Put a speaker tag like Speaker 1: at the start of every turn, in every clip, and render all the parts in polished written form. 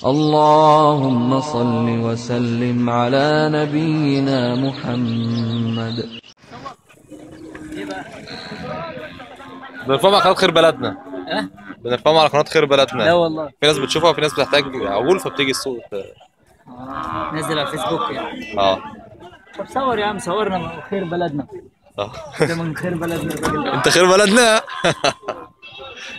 Speaker 1: اللهم صل وسلم على نبينا محمد.
Speaker 2: بنرفعهم على قناة خير بلدنا. بنرفعهم على قناة خير بلدنا.
Speaker 3: لا والله.
Speaker 2: في ناس بتشوفها وفي ناس بتحتاج عقول فبتيجي السوق.
Speaker 3: نزل على الفيسبوك يعني.
Speaker 2: اه.
Speaker 3: طب صور يا عم، صورنا من خير بلدنا.
Speaker 2: اه.
Speaker 3: ده من خير بلدنا الراجل ده.
Speaker 2: انت خير بلدنا.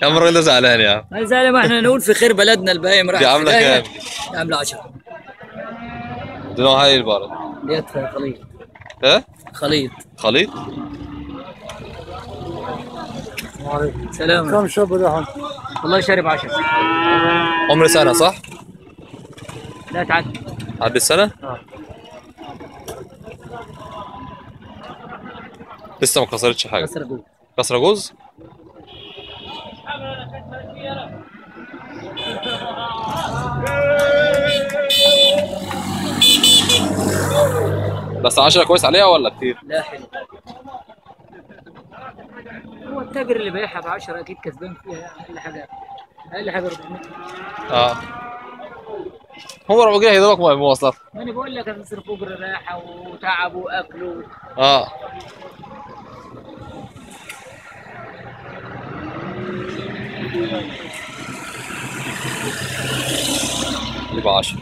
Speaker 2: يا عم الراجل ده زعلان يا عم.
Speaker 3: ما زي ما احنا نقول في خير بلدنا الباقي راح.
Speaker 2: دي عاملة كام؟
Speaker 3: دي عاملة 10.
Speaker 2: دي نوعها ايه البقرة؟
Speaker 3: ديت خليط.
Speaker 2: ايه؟
Speaker 3: خليط.
Speaker 2: خليط؟
Speaker 3: سلام.
Speaker 4: كم شاب ده حق؟
Speaker 3: والله شارب 10.
Speaker 2: عمر سنة صح؟
Speaker 3: لا تعدي.
Speaker 2: عدى السنة؟ لسه ما كسرتش حاجة.
Speaker 3: كسر جوه.
Speaker 2: كسرة جوز؟ بس 10 كويس عليها ولا كتير؟
Speaker 3: لا حلو. هو التاجر اللي بايعها ب 10 اكيد كسبان فيها يعني. اقل حاجه 400.
Speaker 2: اه. هو لو جه يضربك مواصلات.
Speaker 3: ما انا بقول لك هتصرف اجر راحه وتعب واكل
Speaker 2: اه. يبقى 10.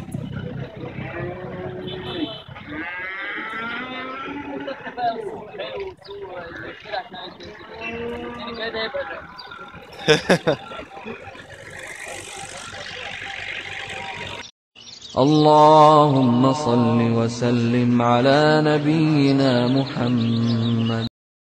Speaker 1: اللهم صل وسلم على نبينا محمد.